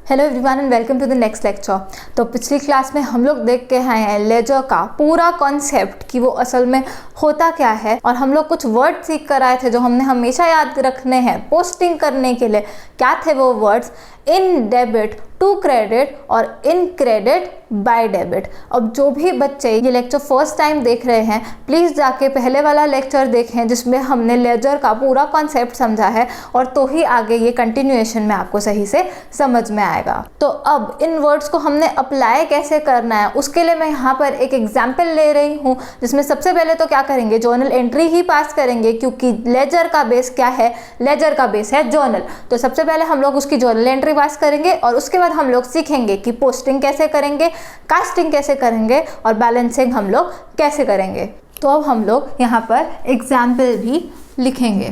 Hello everyone and welcome to the next lecture. तो पिछली class में हम लोग देख के आए हैं लेजर का पूरा कॉन्सेप्ट कि वो असल में होता क्या है, और हम लोग कुछ वर्ड सीख कर आए थे जो हमने हमेशा याद रखने हैं पोस्टिंग करने के लिए। क्या थे वो words? In debit to credit और इन क्रेडिट बाय डेबिट। अब जो भी बच्चे ये लेक्चर फर्स्ट टाइम देख रहे हैं, प्लीज़ जाके पहले वाला लेक्चर देखें जिसमें हमने लेजर का पूरा कॉन्सेप्ट समझा है, और तो ही आगे ये कंटिन्यूएशन में आपको सही से समझ में आएगा। तो अब इन वर्ड्स को हमने अप्लाई कैसे करना है उसके लिए मैं यहाँ पर एक एग्जाम्पल ले रही हूँ, जिसमें सबसे पहले तो क्या करेंगे, जर्नल एंट्री ही पास करेंगे, क्योंकि लेजर का बेस क्या है? लेजर का बेस है जर्नल। तो सबसे पहले हम लोग उसकी जर्नल एंट्री पास करेंगे और उसके बाद हम लोग सीखेंगे कि पोस्टिंग कैसे करेंगे, कास्टिंग कैसे करेंगे और बैलेंसिंग हम लोग कैसे करेंगे। तो अब हम लोग यहाँ पर एग्जाम्पल भी लिखेंगे।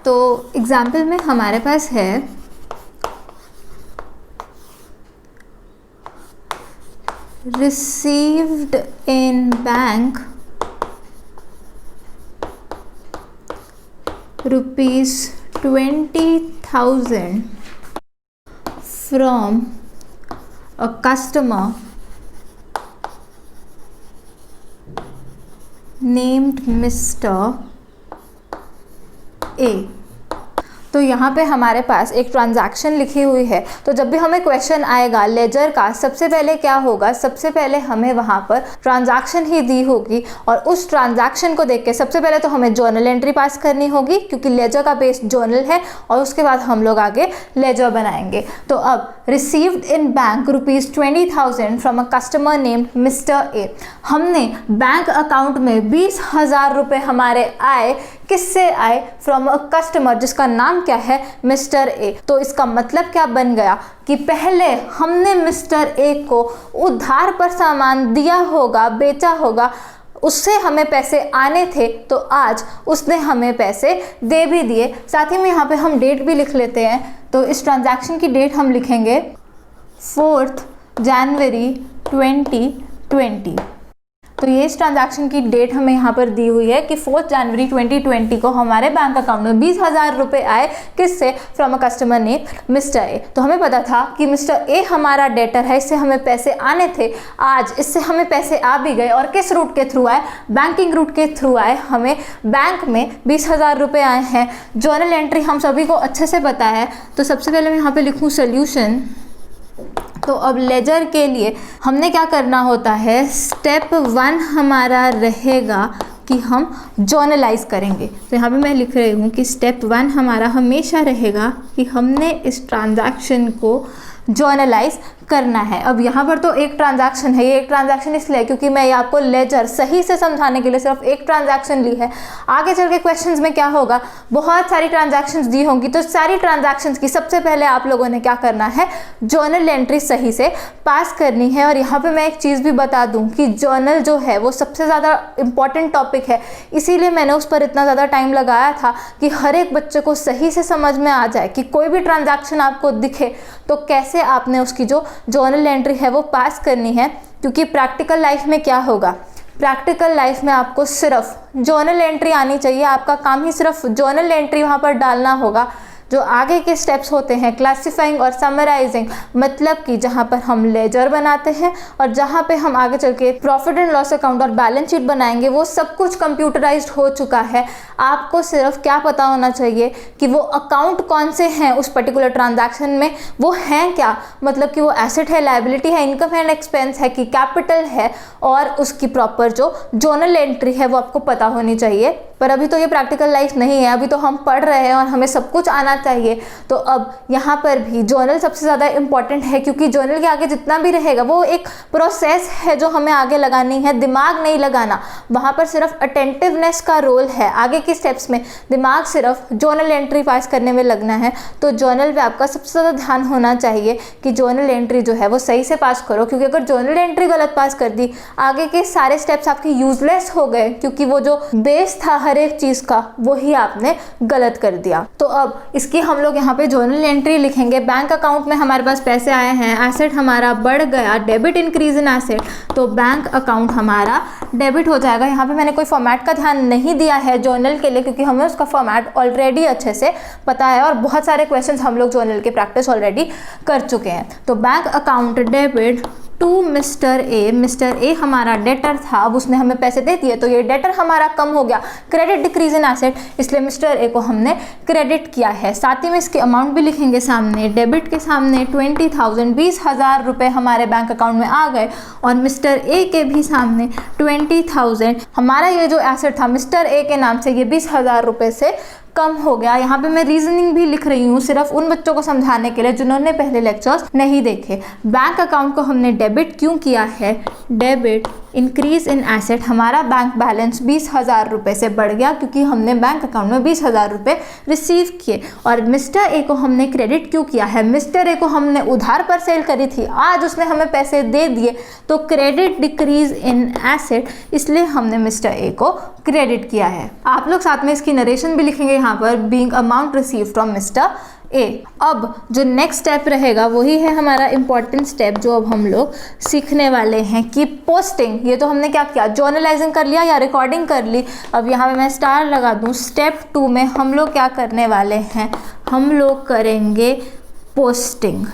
तो एग्जाम्पल में हमारे पास है received in bank ₹20,000 from a customer named Mr. A। तो यहाँ पे हमारे पास एक ट्रांजैक्शन लिखी हुई है। तो जब भी हमें क्वेश्चन आएगा लेजर का, सबसे पहले क्या होगा, सबसे पहले हमें वहाँ पर ट्रांजैक्शन ही दी होगी, और उस ट्रांजैक्शन को देख के सबसे पहले तो हमें जर्नल एंट्री पास करनी होगी, क्योंकि लेजर का बेस जर्नल है, और उसके बाद हम लोग आगे लेजर बनाएंगे। तो अब received in bank ₹20,000 from a customer named mister A. हमने बैंक अकाउंट में 20,000 रुपये हमारे आए। किससे आए? फ्रॉम अ कस्टमर, जिसका नाम क्या है? Mister A. तो इसका मतलब क्या बन गया कि पहले हमने मिस्टर ए को उधार पर सामान दिया होगा, बेचा होगा, उससे हमें पैसे आने थे, तो आज उसने हमें पैसे दे भी दिए। साथ ही में यहाँ पे हम डेट भी लिख लेते हैं। तो इस ट्रांजैक्शन की डेट हम लिखेंगे 4 जनवरी 2020। तो ये इस ट्रांजैक्शन की डेट हमें यहाँ पर दी हुई है कि 4 जनवरी 2020 को हमारे बैंक अकाउंट में 20,000 रुपये आए। किससे? From a customer name mister A. तो हमें पता था कि मिस्टर ए हमारा डेटर है, इससे हमें पैसे आने थे। आज इससे हमें पैसे आ भी गए, और किस रूट के थ्रू आए? बैंकिंग रूट के थ्रू आए। हमें बैंक में 20,000 रुपये आए हैं। जर्नल एंट्री हम सभी को अच्छे से पता है। तो सबसे पहले मैं यहाँ पर लिखूँ सोल्यूशन। तो अब लेजर के लिए हमने क्या करना होता है? स्टेप 1 हमारा रहेगा कि हम जर्नलाइज करेंगे। तो यहाँ पे मैं लिख रही हूँ कि स्टेप 1 हमारा हमेशा रहेगा कि हमने इस ट्रांजैक्शन को जर्नलाइज करना है। अब यहाँ पर तो एक ट्रांजैक्शन है, ये एक ट्रांजैक्शन इसलिए क्योंकि मैं आपको लेजर सही से समझाने के लिए सिर्फ एक ट्रांजैक्शन ली है। आगे चल के क्वेश्चंस में क्या होगा, बहुत सारी ट्रांजैक्शंस दी होंगी, तो सारी ट्रांजैक्शंस की सबसे पहले आप लोगों ने क्या करना है? जर्नल एंट्री सही से पास करनी है। और यहाँ पर मैं एक चीज़ भी बता दूँ कि जर्नल जो है वो सबसे ज़्यादा इम्पॉर्टेंट टॉपिक है, इसीलिए मैंने उस पर इतना ज़्यादा टाइम लगाया था कि हर एक बच्चे को सही से समझ में आ जाए कि कोई भी ट्रांजैक्शन आपको दिखे तो कैसे आपने उसकी जो जर्नल एंट्री है वो पास करनी है। क्योंकि प्रैक्टिकल लाइफ में क्या होगा, प्रैक्टिकल लाइफ में आपको सिर्फ जर्नल एंट्री आनी चाहिए। आपका काम ही सिर्फ जर्नल एंट्री वहाँ पर डालना होगा। जो आगे के स्टेप्स होते हैं क्लासिफाइंग और समराइजिंग, मतलब कि जहाँ पर हम लेजर बनाते हैं और जहाँ पे हम आगे चल के प्रॉफिट एंड लॉस अकाउंट और बैलेंस शीट बनाएंगे, वो सब कुछ कंप्यूटराइज्ड हो चुका है। आपको सिर्फ क्या पता होना चाहिए कि वो अकाउंट कौन से हैं उस पर्टिकुलर ट्रांजैक्शन में, वो हैं क्या, मतलब कि वो एसेट है, लायबिलिटी है, इनकम एंड एक्सपेंस है कि कैपिटल है, और उसकी प्रॉपर जो जर्नल एंट्री है वो आपको पता होनी चाहिए। पर अभी तो ये प्रैक्टिकल लाइफ नहीं है, अभी तो हम पढ़ रहे हैं और हमें सब कुछ आना चाहिए। तो अब यहाँ पर भी जर्नल सबसे ज़्यादा इंपॉर्टेंट है, क्योंकि जर्नल के आगे जितना भी रहेगा वो एक प्रोसेस है जो हमें आगे लगानी है, दिमाग नहीं लगाना। वहाँ पर सिर्फ अटेंटिवनेस का रोल है। आगे की स्टेप्स में दिमाग सिर्फ जर्नल एंट्री पास करने में लगना है। तो जर्नल पे आपका सबसे ज़्यादा ध्यान होना चाहिए कि जर्नल एंट्री जो है वो सही से पास करो, क्योंकि अगर जर्नल एंट्री गलत पास कर दी, आगे के सारे स्टेप्स आपके यूजलेस हो गए, क्योंकि वो जो बेस था हर एक चीज़ का, वही आपने गलत कर दिया। तो अब इसकी हम लोग यहाँ पे जर्नल एंट्री लिखेंगे। बैंक अकाउंट में हमारे पास पैसे आए हैं, एसेट हमारा बढ़ गया, डेबिट इंक्रीज इन एसेट, तो बैंक अकाउंट हमारा डेबिट हो जाएगा। यहाँ पे मैंने कोई फॉर्मेट का ध्यान नहीं दिया है जर्नल के लिए, क्योंकि हमें उसका फॉर्मेट ऑलरेडी अच्छे से पता है और बहुत सारे क्वेश्चंस हम लोग जर्नल की प्रैक्टिस ऑलरेडी कर चुके हैं। तो bank account debit to mister A, mister A हमारा डेटर था, अब उसने हमें पैसे दे दिए तो ये डेटर हमारा कम हो गया, क्रेडिट डिक्रीज इन एसेट, इसलिए मिस्टर ए को हमने क्रेडिट किया है। साथ ही में इसके अमाउंट भी लिखेंगे सामने, डेबिट के सामने 20,000 20,000 रुपये हमारे बैंक अकाउंट में आ गए और मिस्टर ए के भी सामने 20,000, हमारा ये जो एसेट था मिस्टर ए के नाम से ये 20,000 रुपये से कम हो गया। यहाँ पे मैं रीजनिंग भी लिख रही हूँ सिर्फ उन बच्चों को समझाने के लिए जिन्होंने पहले लेक्चर्स नहीं देखे। बैंक अकाउंट को हमने डेबिट क्यों किया है, डेबिट इंक्रीज इन एसेट, हमारा बैंक बैलेंस 20,000 रुपये से बढ़ गया क्योंकि हमने बैंक अकाउंट में 20,000 रुपये रिसीव किए। और मिस्टर ए को हमने क्रेडिट क्यों किया है, मिस्टर ए को हमने उधार पर सेल करी थी, आज उसने हमें पैसे दे दिए, तो क्रेडिट डिक्रीज इन एसेट, इसलिए हमने मिस्टर ए को क्रेडिट किया है। आप लोग साथ में इसकी नरेशन भी लिखेंगे यहाँ पर, being amount receive from mister A. अब जो नेक्स्ट स्टेप रहेगा वही है हमारा इंपॉर्टेंट स्टेप जो अब हम लोग सीखने वाले हैं कि पोस्टिंग, ये तो हमने क्या किया, जर्नलाइजिंग कर लिया या रिकॉर्डिंग कर ली। अब यहाँ पे मैं स्टार लगा दूँ। स्टेप 2 में हम लोग क्या करने वाले हैं, हम लोग करेंगे पोस्टिंग।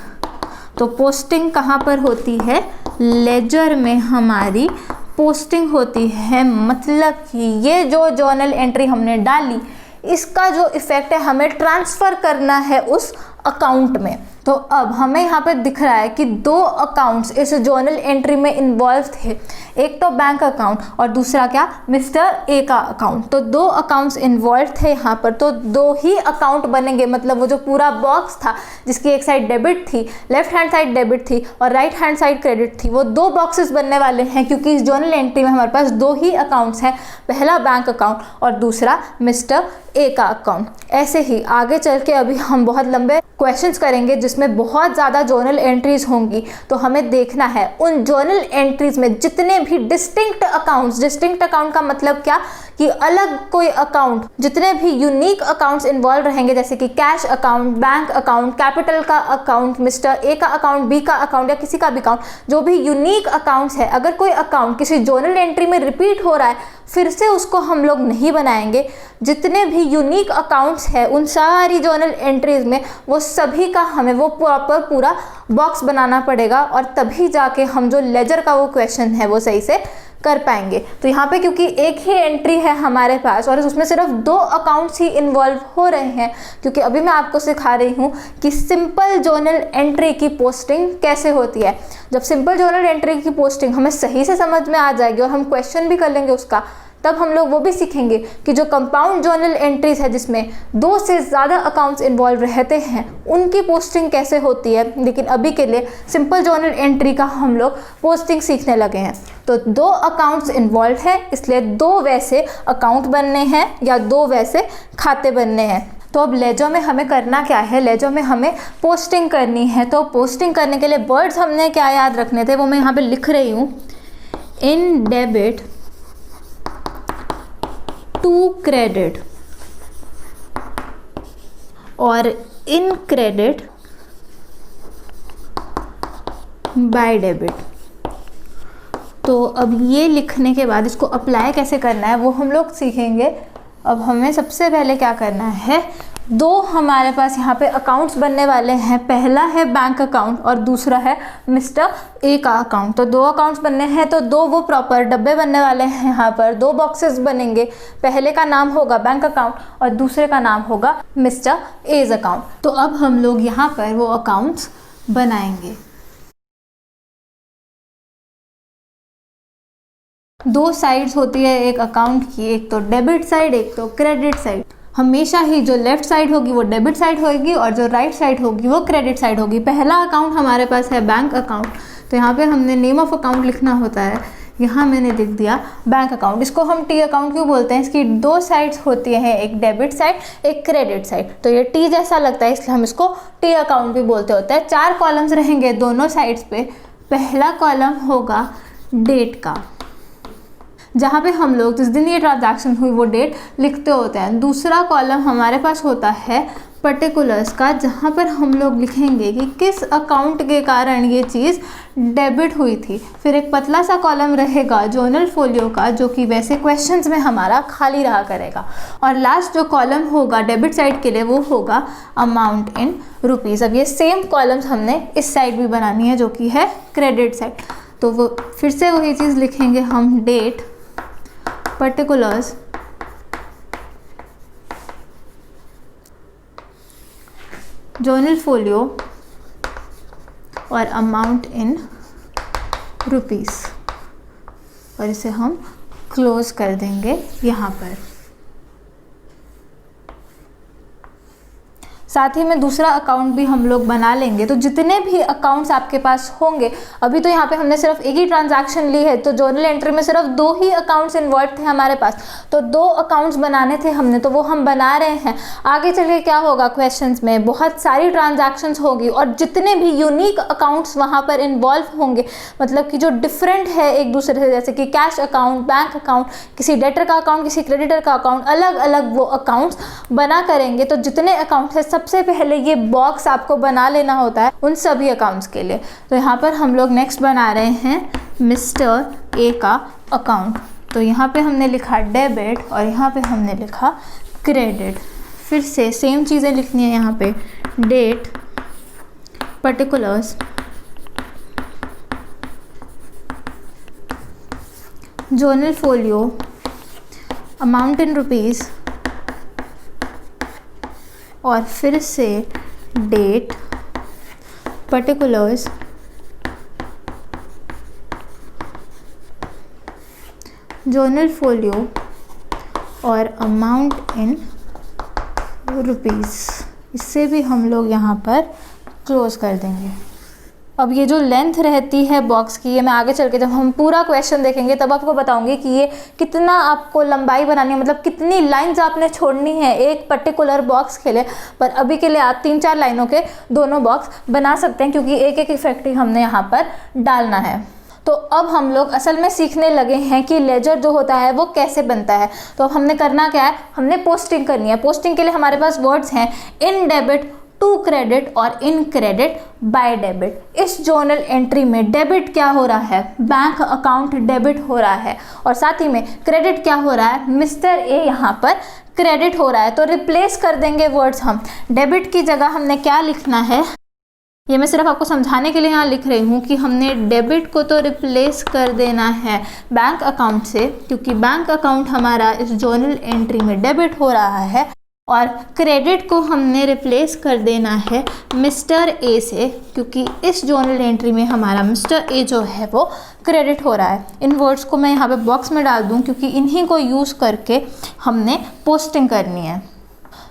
तो पोस्टिंग कहाँ पर होती है, लेजर में हमारी पोस्टिंग होती है। मतलब कि ये जो जर्नल एंट्री हमने डाली इसका जो इफेक्ट है हमें ट्रांसफ़र करना है उस अकाउंट में। तो अब हमें यहाँ पे दिख रहा है कि 2 अकाउंट्स इस जर्नल एंट्री में इन्वॉल्व थे, एक तो बैंक अकाउंट और दूसरा क्या, मिस्टर ए का अकाउंट। तो 2 अकाउंट्स इन्वॉल्व थे यहाँ पर, तो 2 ही अकाउंट बनेंगे। मतलब वो जो पूरा बॉक्स था जिसकी एक साइड डेबिट थी, लेफ्ट हैंड साइड डेबिट थी और राइट हैंड साइड क्रेडिट थी, वो 2 बॉक्सेस बनने वाले हैं क्योंकि इस जर्नल एंट्री में हमारे पास 2 ही अकाउंट्स हैं, पहला बैंक अकाउंट और दूसरा मिस्टर ए का अकाउंट। ऐसे ही आगे चल के अभी हम बहुत लंबे क्वेश्चंस करेंगे जिसमें बहुत ज़्यादा जर्नल एंट्रीज होंगी, तो हमें देखना है उन जर्नल एंट्रीज में जितने भी डिस्टिंक्ट अकाउंट्स, डिस्टिंक्ट अकाउंट का मतलब क्या कि अलग कोई अकाउंट, जितने भी यूनिक अकाउंट्स इन्वॉल्व रहेंगे जैसे कि cash account, bank account, capital का अकाउंट, मिस्टर ए का अकाउंट, बी का अकाउंट या किसी का भी अकाउंट, जो भी यूनिक अकाउंट्स है, अगर कोई अकाउंट किसी जर्नल एंट्री में रिपीट हो रहा है फिर से उसको हम लोग नहीं बनाएंगे। जितने भी यूनिक अकाउंट्स हैं उन सारी जर्नल एंट्रीज में वो सभी का हमें वो प्रॉपर पूरा बॉक्स बनाना पड़ेगा और तभी जाके हम जो लेजर का वो क्वेश्चन है वो सही से कर पाएंगे। तो यहाँ पे क्योंकि एक ही एंट्री है हमारे पास और उसमें सिर्फ 2 अकाउंट्स ही इन्वॉल्व हो रहे हैं, क्योंकि अभी मैं आपको सिखा रही हूँ कि सिंपल जर्नल एंट्री की पोस्टिंग कैसे होती है। जब सिंपल जर्नल एंट्री की पोस्टिंग हमें सही से समझ में आ जाएगी और हम क्वेश्चन भी कर लेंगे उसका, तब हम लोग वो भी सीखेंगे कि जो कंपाउंड जर्नल एंट्रीज है जिसमें 2 से ज़्यादा अकाउंट्स इन्वॉल्व रहते हैं उनकी पोस्टिंग कैसे होती है। लेकिन अभी के लिए सिंपल जर्नल एंट्री का हम लोग पोस्टिंग सीखने लगे हैं। तो 2 अकाउंट्स इन्वॉल्व है इसलिए 2 वैसे अकाउंट बनने हैं या 2 वैसे खाते बनने हैं। तो अब लेजर में हमें करना क्या है, लेजर में हमें पोस्टिंग करनी है। तो पोस्टिंग करने के लिए वर्ड्स हमने क्या याद रखने थे वो मैं यहाँ पे लिख रही हूँ। इन डेबिट टू क्रेडिट और इन क्रेडिट बाय डेबिट। तो अब ये लिखने के बाद इसको अप्लाई कैसे करना है वो हम लोग सीखेंगे। अब हमें सबसे पहले क्या करना है, 2 हमारे पास यहाँ पे अकाउंट्स बनने वाले हैं, पहला है बैंक अकाउंट और दूसरा है मिस्टर ए का अकाउंट। तो 2 अकाउंट्स बनने हैं तो 2 वो प्रॉपर डब्बे बनने वाले हैं। यहाँ पर 2 बॉक्सेस बनेंगे, पहले का नाम होगा बैंक अकाउंट और दूसरे का नाम होगा मिस्टर एज अकाउंट। तो अब हम लोग यहाँ पर वो अकाउंट्स बनाएंगे। 2 साइड्स होती है एक अकाउंट की, एक तो डेबिट साइड एक तो क्रेडिट साइड। हमेशा ही जो लेफ्ट साइड होगी वो डेबिट साइड होगी और जो राइट साइड होगी वो क्रेडिट साइड होगी। पहला अकाउंट हमारे पास है बैंक अकाउंट, तो यहाँ पे हमने नेम ऑफ अकाउंट लिखना होता है। यहाँ मैंने लिख दिया बैंक अकाउंट। इसको हम टी अकाउंट क्यों बोलते हैं, इसकी 2 साइड्स होती हैं, एक डेबिट साइड एक क्रेडिट साइड। तो ये टी जैसा लगता है इसलिए हम इसको टी अकाउंट भी बोलते होते हैं। 4 कॉलम्स रहेंगे दोनों साइड्स पे। पहला कॉलम होगा डेट का, जहाँ पे हम लोग जिस दिन ये ट्रांजैक्शन हुई वो डेट लिखते होते हैं। दूसरा कॉलम हमारे पास होता है पर्टिकुलर्स का, जहाँ पर हम लोग लिखेंगे कि किस अकाउंट के कारण ये चीज़ डेबिट हुई थी। फिर एक पतला सा कॉलम रहेगा जर्नल फोलियो का, जो कि वैसे क्वेश्चंस में हमारा खाली रहा करेगा। और लास्ट जो कॉलम होगा डेबिट साइड के लिए वो होगा अमाउंट इन रुपीज़। अब ये सेम कॉलम्स हमने इस साइड भी बनानी है जो कि है क्रेडिट साइड। तो वो फिर से वही चीज़ लिखेंगे हम, डेट, पर्टिकुलर्स, जर्नल फोलियो और अमाउंट इन रुपीज़, और इसे हम क्लोज कर देंगे यहाँ पर। साथ ही में दूसरा अकाउंट भी हम लोग बना लेंगे। तो जितने भी अकाउंट्स आपके पास होंगे, अभी तो यहाँ पे हमने सिर्फ एक ही ट्रांजैक्शन ली है, तो जर्नल एंट्री में सिर्फ 2 ही अकाउंट्स इन्वॉल्व थे हमारे पास, तो 2 अकाउंट्स बनाने थे हमने, तो वो हम बना रहे हैं। आगे चल के क्या होगा, क्वेश्चंस में बहुत सारी ट्रांजैक्शंस होगी और जितने भी यूनिक अकाउंट्स वहाँ पर इन्वॉल्व होंगे, मतलब कि जो डिफरेंट है एक दूसरे से, जैसे कि कैश अकाउंट, बैंक अकाउंट, किसी डेटर का अकाउंट, किसी क्रेडिटर का अकाउंट, अलग अलग वो अकाउंट्स बना करेंगे। तो जितने अकाउंट है सबसे पहले ये बॉक्स आपको बना लेना होता है उन सभी अकाउंट्स के लिए। तो यहाँ पर हम लोग नेक्स्ट बना रहे हैं मिस्टर ए का अकाउंट। तो यहाँ पे हमने लिखा डेबिट और यहाँ पे हमने लिखा क्रेडिट। फिर से सेम चीज़ें लिखनी है यहाँ पे, date, particulars, journal folio, amount in rupees और फिर से डेट, पर्टिकुलर्स, जर्नल फोलियो और अमाउंट इन रुपीज़। इससे भी हम लोग यहाँ पर क्लोज कर देंगे। अब ये जो लेंथ रहती है बॉक्स की, ये मैं आगे चल के जब हम पूरा क्वेश्चन देखेंगे तब आपको बताऊंगी कि ये कितना आपको लंबाई बनानी है, मतलब कितनी लाइंस आपने छोड़नी है एक पर्टिकुलर बॉक्स के लिए। पर अभी के लिए आप 3-4 लाइनों के दोनों बॉक्स बना सकते हैं, क्योंकि एक एक इफेक्ट ही हमने यहाँ पर डालना है। तो अब हम लोग असल में सीखने लगे हैं कि लेजर जो होता है वो कैसे बनता है। तो अब हमने करना क्या है, हमने पोस्टिंग करनी है। पोस्टिंग के लिए हमारे पास वर्ड्स हैं इन डेबिट, टू क्रेडिट और इन क्रेडिट बाय डेबिट। इस जर्नल एंट्री में डेबिट क्या हो रहा है, बैंक अकाउंट डेबिट हो रहा है, और साथ ही में क्रेडिट क्या हो रहा है, मिस्टर ए यहाँ पर क्रेडिट हो रहा है। तो रिप्लेस कर देंगे वर्ड्स हम। डेबिट की जगह हमने क्या लिखना है, ये मैं सिर्फ आपको समझाने के लिए यहाँ लिख रही हूँ कि हमने डेबिट को तो रिप्लेस कर देना है बैंक अकाउंट से, क्योंकि बैंक अकाउंट हमारा इस जर्नल एंट्री में डेबिट हो रहा है, और क्रेडिट को हमने रिप्लेस कर देना है मिस्टर ए से, क्योंकि इस जर्नल एंट्री में हमारा मिस्टर ए जो है वो क्रेडिट हो रहा है। इन वर्ड्स को मैं यहाँ पे बॉक्स में डाल दूँ, क्योंकि इन्हीं को यूज़ करके हमने पोस्टिंग करनी है।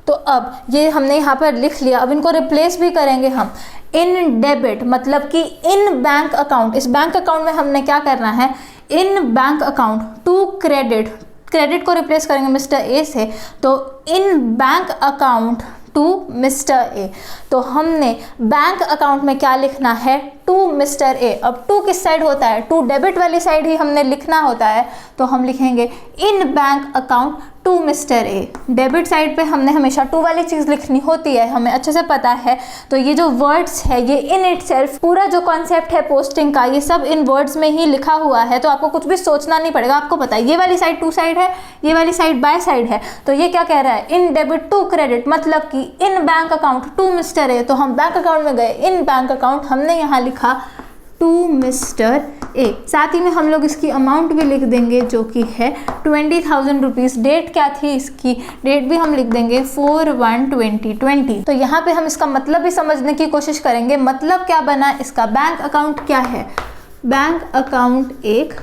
तो अब ये हमने यहाँ पर लिख लिया, अब इनको रिप्लेस भी करेंगे हम। इन डेबिट मतलब कि इन बैंक अकाउंट, इस बैंक अकाउंट में हमने क्या करना है, in bank account to credit, credit को रिप्लेस करेंगे मिस्टर ए से, तो in bank account to mister A. तो हमने बैंक अकाउंट में क्या लिखना है, टू मिस्टर ए। अब टू किस साइड होता है, टू डेबिट वाली साइड ही हमने लिखना होता है, तो हम लिखेंगे in bank account to mister A. Debit side पे हमने हमेशा टू वाली चीज़ लिखनी होती है, हमें अच्छे से पता है। तो ये जो वर्ड्स है ये इन इटसेल्फ, पूरा जो कॉन्सेप्ट है पोस्टिंग का, ये सब इन वर्ड्स में ही लिखा हुआ है। तो आपको कुछ भी सोचना नहीं पड़ेगा, आपको पता है ये वाली साइड टू साइड है, ये वाली साइड बाय साइड है। तो ये क्या कह रहा है, इन डेबिट टू क्रेडिट, मतलब कि in bank account to mister A. तो हम बैंक अकाउंट में गए, इन बैंक अकाउंट हमने यहाँ लिखा टू मिस्टर ए। साथ ही में हम लोग इसकी अमाउंट भी लिख देंगे जो कि है 20,000 रुपीज़। डेट क्या थी इसकी, डेट भी हम लिख देंगे 4/1/2020। तो यहाँ पे हम इसका मतलब भी समझने की कोशिश करेंगे। मतलब क्या बना इसका, बैंक अकाउंट क्या है, बैंक अकाउंट एक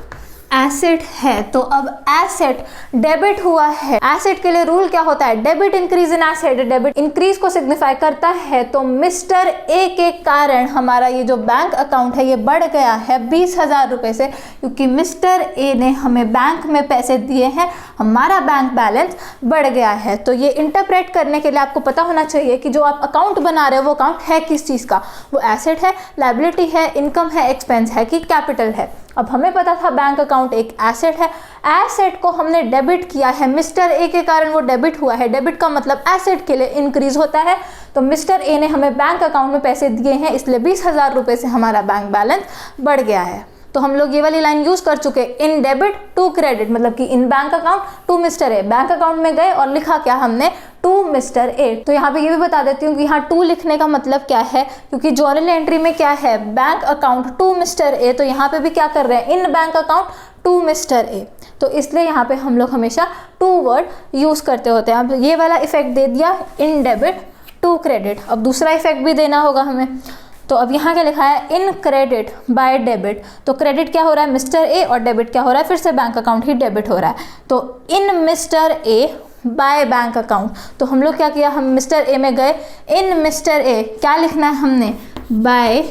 एसेट है। तो अब एसेट डेबिट हुआ है, एसेट के लिए रूल क्या होता है, debit increase in asset, debit increase को सिग्निफाई करता है। तो मिस्टर ए के कारण हमारा ये जो बैंक अकाउंट है ये बढ़ गया है 20,000 रुपये से, क्योंकि मिस्टर ए ने हमें बैंक में पैसे दिए हैं, हमारा बैंक बैलेंस बढ़ गया है। तो ये इंटरप्रेट करने के लिए आपको पता होना चाहिए कि जो आप अकाउंट बना रहे हो वो अकाउंट है किस चीज़ का, वो एसेट है, लायबिलिटी है, इनकम है, एक्सपेंस है कि कैपिटल है। अब हमें पता था बैंक अकाउंट एक एसेट है, एसेट को हमने डेबिट किया है, मिस्टर ए के कारण वो डेबिट हुआ है। डेबिट का मतलब एसेट के लिए इंक्रीज होता है, तो मिस्टर ए ने हमें बैंक अकाउंट में पैसे दिए हैं, इसलिए 20,000 रुपये से हमारा बैंक बैलेंस बढ़ गया है। तो हम लोग ये वाली लाइन यूज कर चुके, इन डेबिट टू क्रेडिट, मतलब कि in bank account to mister A. Bank account में गए और लिखा क्या हमने, टू मिस्टर ए। तो यहाँ पे ये भी बता देती हूँ कि यहाँ टू लिखने का मतलब क्या है, क्योंकि जर्नल एंट्री में क्या है, bank account to mister A, तो यहाँ पे भी क्या कर रहे हैं, in bank account to mister A. तो इसलिए यहाँ पे हम लोग हमेशा टू वर्ड यूज करते होते हैं। अब ये वाला इफेक्ट दे दिया, इन डेबिट टू क्रेडिट। अब दूसरा इफेक्ट भी देना होगा हमें, तो अब यहाँ क्या लिखा है, इन क्रेडिट बाय डेबिट। तो क्रेडिट क्या हो रहा है, मिस्टर ए, और डेबिट क्या हो रहा है, फिर से बैंक अकाउंट ही डेबिट हो रहा है। तो in mister A by bank account, तो हम लोग क्या किया, हम मिस्टर ए में गए, इन मिस्टर ए क्या लिखना है हमने, बाय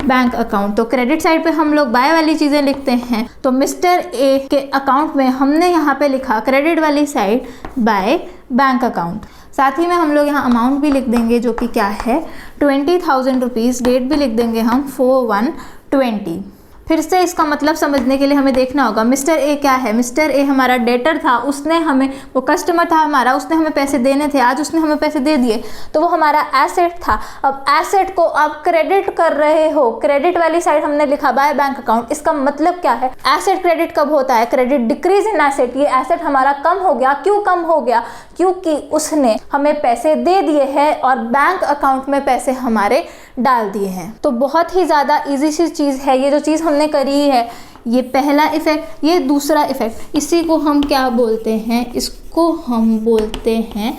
बैंक अकाउंट। तो क्रेडिट साइड पे हम लोग बाय वाली चीज़ें लिखते हैं, तो मिस्टर ए के अकाउंट में हमने यहाँ पे लिखा क्रेडिट वाली साइड बाय बैंक अकाउंट। साथ ही में हम लोग यहाँ अमाउंट भी लिख देंगे जो कि क्या है 20,000 रुपीज़। डेट भी लिख देंगे हम 4/1/20। फिर से इसका मतलब समझने के लिए हमें देखना होगा, मिस्टर ए क्या है, मिस्टर ए हमारा डेटर था, उसने हमें, वो कस्टमर था हमारा, उसने हमें पैसे देने थे, आज उसने हमें पैसे दे दिए, तो वो हमारा एसेट था। अब एसेट को आप क्रेडिट कर रहे हो, क्रेडिट वाली साइड हमने लिखा बाय बैंक अकाउंट। इसका मतलब क्या है, एसेट क्रेडिट कब होता है, क्रेडिट डिक्रीज इन एसेट। ये एसेट हमारा कम हो गया, क्यों कम हो गया, क्योंकि उसने हमें पैसे दे दिए हैं और बैंक अकाउंट में पैसे हमारे डाल दिए हैं। तो बहुत ही ज़्यादा इजी सी चीज़ है ये जो चीज़ हमने करी है। ये पहला इफेक्ट, ये दूसरा इफेक्ट, इसी को हम क्या बोलते हैं, इसको हम बोलते हैं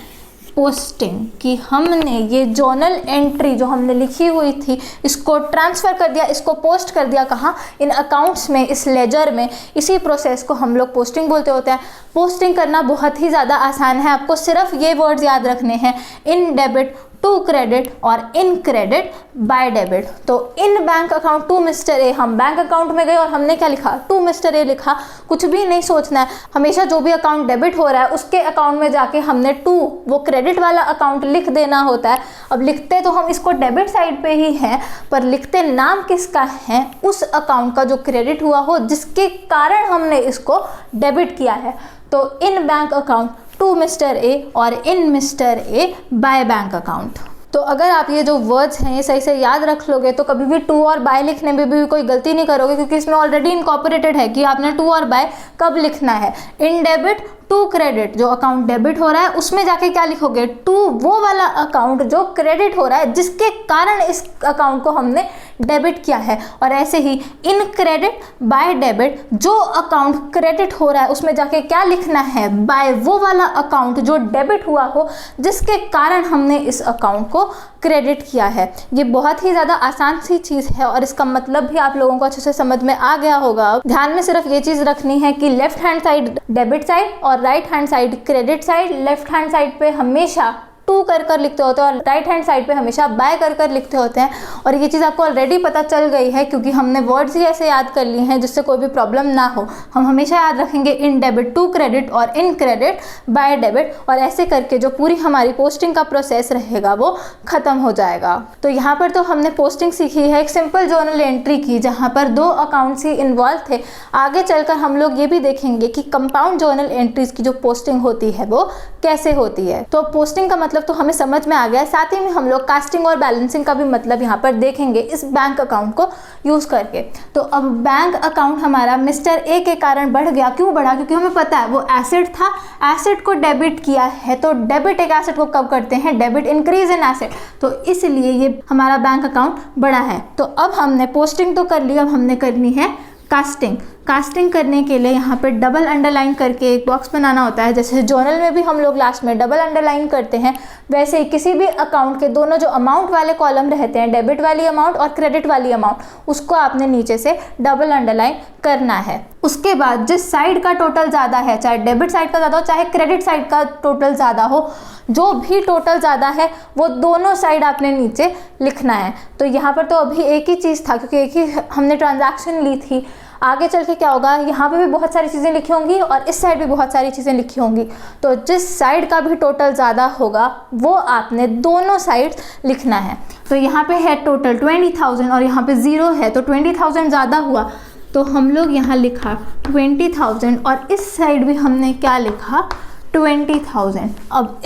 पोस्टिंग। कि हमने ये जर्नल एंट्री जो हमने लिखी हुई थी इसको ट्रांसफ़र कर दिया, इसको पोस्ट कर दिया कहाँ, इन अकाउंट्स में, इस लेजर में। इसी प्रोसेस को हम लोग पोस्टिंग बोलते होते हैं। पोस्टिंग करना बहुत ही ज़्यादा आसान है, आपको सिर्फ ये वर्ड्स याद रखने हैं, इन डेबिट टू क्रेडिट और इन क्रेडिट बाय डेबिट। तो in bank account to mister A, हम बैंक अकाउंट में गए और हमने क्या लिखा, टू मिस्टर ए लिखा। कुछ भी नहीं सोचना है, हमेशा जो भी अकाउंट डेबिट हो रहा है उसके अकाउंट में जाके हमने टू, वो क्रेडिट वाला अकाउंट लिख देना होता है। अब लिखते तो हम इसको डेबिट साइड पे ही हैं, पर लिखते नाम किसका है, उस अकाउंट का जो क्रेडिट हुआ हो, जिसके कारण हमने इसको डेबिट किया है। तो in bank account to mister A और in mister A by bank account. तो अगर आप ये जो वर्ड्स हैं ये सही से याद रख लोगे तो कभी भी टू और बाय लिखने में भी कोई गलती नहीं करोगे, क्योंकि इसमें ऑलरेडी इनकॉर्पोरेटेड है कि आपने टू और बाय कब लिखना है। इन डेबिट टू क्रेडिट, जो अकाउंट डेबिट हो रहा है उसमें जाके क्या लिखोगे, टू वो वाला अकाउंट जो क्रेडिट हो रहा है, जिसके कारण इस अकाउंट को हमने डेबिट किया है। और ऐसे ही इन क्रेडिट बाय डेबिट, जो अकाउंट क्रेडिट हो रहा है उसमें जाके क्या लिखना है, बाय वो वाला अकाउंट जो डेबिट हुआ हो, जिसके कारण हमने इस अकाउंट को क्रेडिट किया है। ये बहुत ही ज़्यादा आसान सी चीज़ है और इसका मतलब भी आप लोगों को अच्छे से समझ में आ गया होगा। ध्यान में सिर्फ ये चीज़ रखनी है कि left hand side debit side और right hand side credit side. Left hand side पे हमेशा टू कर लिखते होते हैं और राइट हैंड साइड पे हमेशा बाय कर लिखते होते हैं। और ये चीज़ आपको ऑलरेडी पता चल गई है क्योंकि हमने वर्ड्स ही ऐसे याद कर लिए हैं जिससे कोई भी प्रॉब्लम ना हो। हम हमेशा याद रखेंगे इन डेबिट टू क्रेडिट और इन क्रेडिट बाय डेबिट, और ऐसे करके जो पूरी हमारी पोस्टिंग का प्रोसेस रहेगा वो ख़त्म हो जाएगा। तो यहाँ पर तो हमने पोस्टिंग सीखी है एक सिंपल जर्नल एंट्री की, जहाँ पर दो अकाउंट्स ही इन्वॉल्व थे। आगे चलकर हम लोग ये भी देखेंगे कि कंपाउंड जर्नल एंट्रीज की जो पोस्टिंग होती है वो कैसे होती है। तो पोस्टिंग का मतलब तो हमें समझ में आ गया। साथ ही में हम लोग कास्टिंग और बैलेंसिंग का भी मतलब यहाँ पर देखेंगे इस बैंक अकाउंट को यूज करके। तो अब बैंक अकाउंट हमारा मिस्टर ए के कारण बढ़ गया। क्यों बढ़ा? क्योंकि हमें पता है वो एसेट था, एसेट को डेबिट किया है। तो डेबिट एक एसेट को कब करते हैं? Debit increase in asset. तो इसलिए ये हमारा बैंक अकाउंट बढ़ा है। तो अब हमने पोस्टिंग तो कर ली, अब हमने करनी है कास्टिंग। कास्टिंग करने के लिए यहाँ पे डबल अंडरलाइन करके एक बॉक्स बनाना होता है। जैसे जर्नल में भी हम लोग लास्ट में डबल अंडरलाइन करते हैं, वैसे ही किसी भी अकाउंट के दोनों जो अमाउंट वाले कॉलम रहते हैं, डेबिट वाली अमाउंट और क्रेडिट वाली अमाउंट, उसको आपने नीचे से डबल अंडरलाइन करना है। उसके बाद जिस साइड का टोटल ज़्यादा है, चाहे डेबिट साइड का ज़्यादा हो चाहे क्रेडिट साइड का टोटल ज़्यादा हो, जो भी टोटल ज़्यादा है वो दोनों साइड आपने नीचे लिखना है। तो यहाँ पर तो अभी एक ही चीज़ था क्योंकि एक ही हमने ट्रांजैक्शन ली थी। आगे चल के क्या होगा, यहाँ पे भी बहुत सारी चीज़ें लिखी होंगी और इस साइड भी बहुत सारी चीज़ें लिखी होंगी। तो जिस साइड का भी टोटल ज़्यादा होगा वो आपने दोनों साइड लिखना है। तो यहाँ पे है टोटल 20,000 और यहाँ पे 0 है, तो 20,000 ज़्यादा हुआ तो हम लोग यहाँ लिखा 20,000 और इस साइड भी हमने क्या लिखा 20,000। अब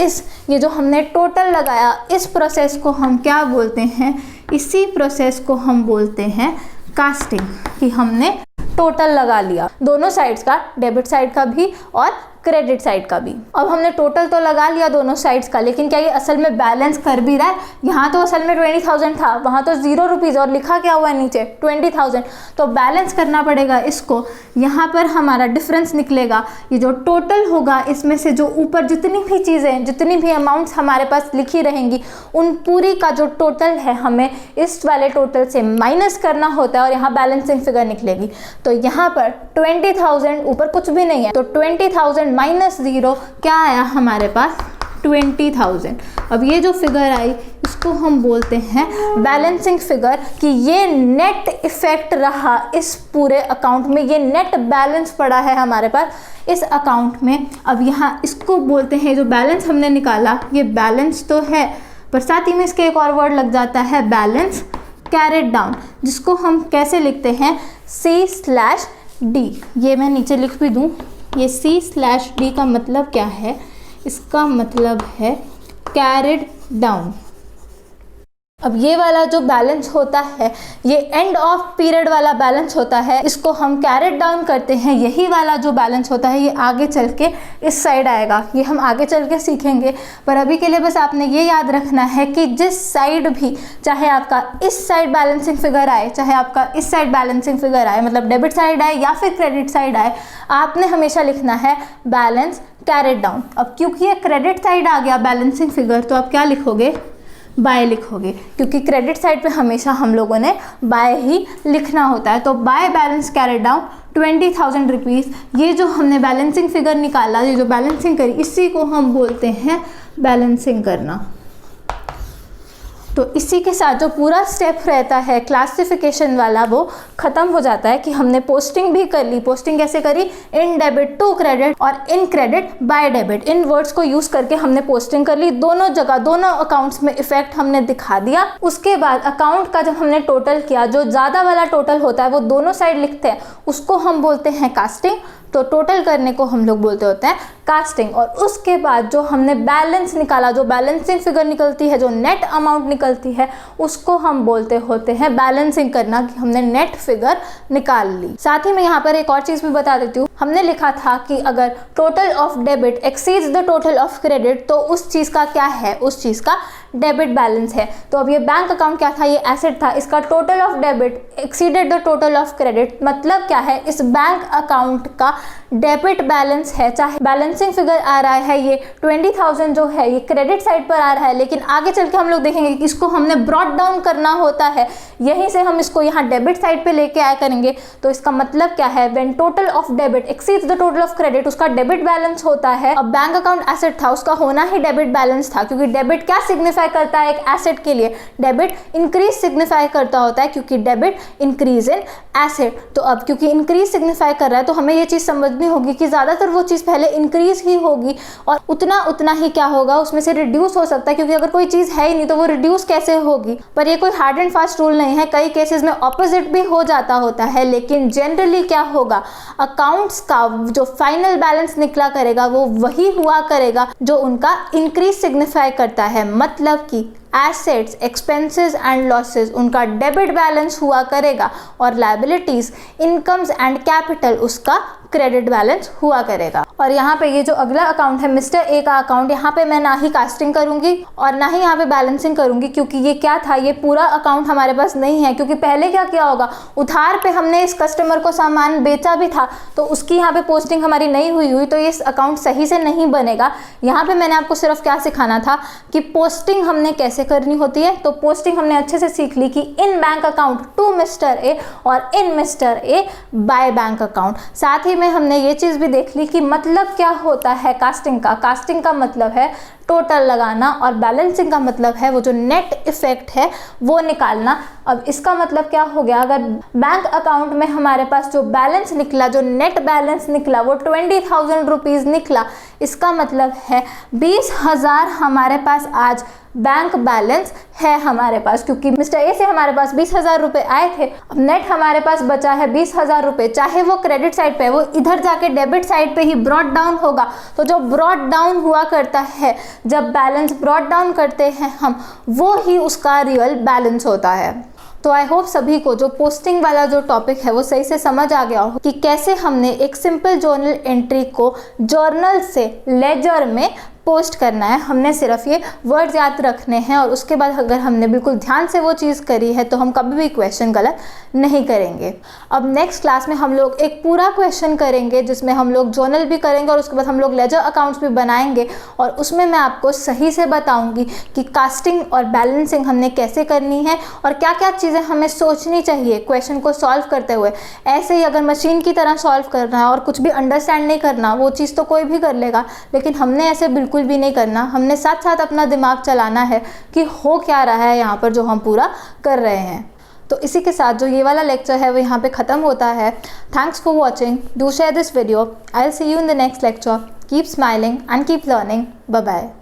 ये जो हमने टोटल लगाया इस प्रोसेस को हम क्या बोलते हैं, इसी प्रोसेस को हम बोलते हैं कास्टिंग, कि हमने टोटल लगा लिया दोनों साइड्स का, डेबिट साइड का भी और क्रेडिट साइड का भी। अब हमने टोटल तो लगा लिया दोनों साइड्स का, लेकिन क्या ये असल में बैलेंस कर भी रहा है? यहाँ तो असल में 20,000 था, वहाँ तो 0 रुपीज़ और लिखा क्या हुआ है नीचे 20,000, तो बैलेंस करना पड़ेगा इसको। यहाँ पर हमारा डिफरेंस निकलेगा, ये जो टोटल होगा इसमें से जो ऊपर जितनी भी चीज़ें, जितनी भी अमाउंट्स हमारे पास लिखी रहेंगी, उन पूरी का जो टोटल है हमें इस वाले टोटल से माइनस करना होता है और यहाँ बैलेंसिंग फिगर निकलेगी। तो यहाँ पर 20,000 ऊपर कुछ भी नहीं है, तो 20,000 माइनस 0 क्या आया हमारे पास 20,000। अब ये जो फिगर आई इसको हम बोलते हैं बैलेंसिंग फिगर, कि ये नेट इफेक्ट रहा इस पूरे अकाउंट में, ये नेट बैलेंस पड़ा है हमारे पास इस अकाउंट में। अब यहाँ इसको बोलते हैं, जो बैलेंस हमने निकाला ये बैलेंस तो है, पर साथ ही में इसके एक और वर्ड लग जाता है बैलेंस कैरिड डाउन, जिसको हम कैसे लिखते हैं C/D। ये मैं नीचे लिख भी दूँ, ये C/D का मतलब क्या है, इसका मतलब है कैरिड डाउन। अब ये वाला जो बैलेंस होता है ये एंड ऑफ पीरियड वाला बैलेंस होता है, इसको हम कैरिड डाउन करते हैं। यही वाला जो बैलेंस होता है ये आगे चल के इस साइड आएगा, ये हम आगे चल के सीखेंगे। पर अभी के लिए बस आपने ये याद रखना है कि जिस साइड भी, चाहे आपका इस साइड बैलेंसिंग फिगर आए, चाहे आपका इस साइड बैलेंसिंग फिगर आए, मतलब डेबिट साइड आए या फिर क्रेडिट साइड आए, आपने हमेशा लिखना है बैलेंस कैरिड डाउन। अब क्योंकि ये क्रेडिट साइड आ गया बैलेंसिंग फिगर, तो आप क्या लिखोगे, बाय लिखोगे, क्योंकि क्रेडिट साइड पे हमेशा हम लोगों ने बाय ही लिखना होता है। तो by balance carried down 20,000 rupees. ये जो हमने बैलेंसिंग फिगर निकाला, ये जो बैलेंसिंग करी, इसी को हम बोलते हैं बैलेंसिंग करना। तो इसी के साथ जो पूरा स्टेप रहता है क्लासिफिकेशन वाला वो ख़त्म हो जाता है कि हमने पोस्टिंग भी कर ली। पोस्टिंग कैसे करी, इन डेबिट टू क्रेडिट और in credit by debit, in words को यूज़ करके हमने पोस्टिंग कर ली। दोनों जगह दोनों अकाउंट्स में इफेक्ट हमने दिखा दिया। उसके बाद अकाउंट का जब हमने टोटल किया, जो ज़्यादा वाला टोटल होता है वो दोनों साइड लिखते हैं, उसको हम बोलते हैं कास्टिंग। तो टोटल करने को हम लोग बोलते होते हैं कास्टिंग। और उसके बाद जो हमने बैलेंस निकाला, जो बैलेंसिंग फिगर निकलती है, जो नेट अमाउंट निकलती है, उसको हम बोलते होते हैं बैलेंसिंग करना, कि हमने नेट फिगर निकाल ली। साथ ही मैं यहाँ पर एक और चीज़ भी बता देती हूँ, हमने लिखा था कि अगर total of debit exceeds the total of credit, तो उस चीज़ का क्या है, उस चीज़ का डेबिट बैलेंस है। तो अब ये बैंक अकाउंट क्या था, ये एसेट था, इसका total of debit exceeded the total of credit, मतलब क्या है, इस बैंक अकाउंट का डेबिट बैलेंस है। चाहे बैलेंसिंग फिगर आ रहा है ये 20,000 जो है ये क्रेडिट साइड पर आ रहा है, लेकिन आगे चल के हम लोग देखेंगे कि इसको हमने ब्रॉट डाउन करना होता है, यहीं से हम इसको यहाँ डेबिट साइड पे लेके आया करेंगे। तो इसका मतलब क्या है, when total of debit exceeds the total of credit, उसका डेबिट बैलेंस होता है। अब बैंक अकाउंट एसेट था, उसका होना ही डेबिट बैलेंस था, क्योंकि डेबिट क्या सिग्निफाई करता है एक एसेट के लिए, डेबिट इंक्रीज सिग्निफाई करता होता है, क्योंकि डेबिट इंक्रीज इन एसेट। तो अब क्योंकि इंक्रीज सिग्निफाई कर रहा है, तो हमें ये चीज़ समझनी होगी कि ज़्यादातर वो चीज़ पहले इंक्रीज ही होगी और उतना ही क्या होगा, उसमें से रिड्यूस हो सकता है, क्योंकि अगर कोई चीज़ है ही नहीं तो वो रिड्यूस कैसे होगी। पर ये कोई हार्ड एंड फास्ट रूल नहीं है, कई केसेस में ऑपोजिट भी हो जाता होता है। लेकिन जनरली क्या होगा, अकाउंट्स का जो फाइनल बैलेंस निकला करेगा वो वही हुआ करेगा जो उनका इंक्रीज सिग्निफाई करता है। मतलब कि एसेट्स, एक्सपेंसेस एंड लॉसेस, उनका डेबिट बैलेंस हुआ करेगा और लायबिलिटीज, इनकम्स एंड कैपिटल, उसका क्रेडिट बैलेंस हुआ करेगा। और यहाँ पे ये जो अगला अकाउंट है मिस्टर ए का अकाउंट, यहाँ पे मैं ना ही कास्टिंग करूँगी और ना ही यहाँ पे बैलेंसिंग करूँगी, क्योंकि ये क्या था, ये पूरा अकाउंट हमारे पास नहीं है। क्योंकि पहले क्या किया होगा, उधार पे हमने इस कस्टमर को सामान बेचा भी था, तो उसकी यहाँ पे पोस्टिंग हमारी नहीं हुई, तो ये अकाउंट सही से नहीं बनेगा। यहाँ पे मैंने आपको सिर्फ क्या सिखाना था कि पोस्टिंग हमने कैसे करनी होती है। तो पोस्टिंग हमने अच्छे से सीख ली कि in bank account to mister A और in mister A by bank account. साथ ही में हमने ये चीज़ भी देख ली कि मतलब क्या होता है कास्टिंग का। कास्टिंग का मतलब है टोटल लगाना, और बैलेंसिंग का मतलब है वो जो नेट इफेक्ट है वो निकालना। अब इसका मतलब क्या हो गया, अगर बैंक अकाउंट में हमारे पास जो बैलेंस निकला, जो नेट बैलेंस निकला वो 20,000 रुपीज़ निकला, इसका मतलब है 20,000 हमारे पास आज बैंक बैलेंस है हमारे पास, क्योंकि मिस्टर ए से हमारे पास 20,000 रुपये आए थे। अब नेट हमारे पास बचा है 20,000 रुपये, चाहे वो क्रेडिट साइड पे, वो इधर जाके डेबिट साइड पे ही ब्रॉट डाउन होगा। तो जो ब्रॉट डाउन हुआ करता है, जब बैलेंस ब्रॉट डाउन करते हैं हम, वो ही उसका रियल बैलेंस होता है। तो आई होप सभी को जो पोस्टिंग वाला जो टॉपिक है वो सही से समझ आ गया हो कि कैसे हमने एक सिंपल जर्नल एंट्री को जर्नल से लेजर में पोस्ट करना है। हमने सिर्फ ये वर्ड्स याद रखने हैं, और उसके बाद अगर हमने बिल्कुल ध्यान से वो चीज़ करी है तो हम कभी भी क्वेश्चन गलत नहीं करेंगे। अब नेक्स्ट क्लास में हम लोग एक पूरा क्वेश्चन करेंगे जिसमें हम लोग जर्नल भी करेंगे और उसके बाद हम लोग लेजर अकाउंट्स भी बनाएंगे, और उसमें मैं आपको सही से बताऊंगी कि कास्टिंग और बैलेंसिंग हमने कैसे करनी है और क्या क्या चीज़ें हमें सोचनी चाहिए क्वेश्चन को सॉल्व करते हुए। ऐसे ही अगर मशीन की तरह सॉल्व करना है और कुछ भी अंडरस्टैंड नहीं करना, वो चीज़ तो कोई भी कर लेगा, लेकिन हमने ऐसे बिल्कुल भी नहीं करना। हमने साथ साथ अपना दिमाग चलाना है कि हो क्या रहा है यहाँ पर जो हम पूरा कर रहे हैं। तो इसी के साथ जो ये वाला लेक्चर है वो यहाँ पे ख़त्म होता है। Thanks for watching, do share this video, I will see you in the next lecture. Keep smiling and keep learning, bye bye.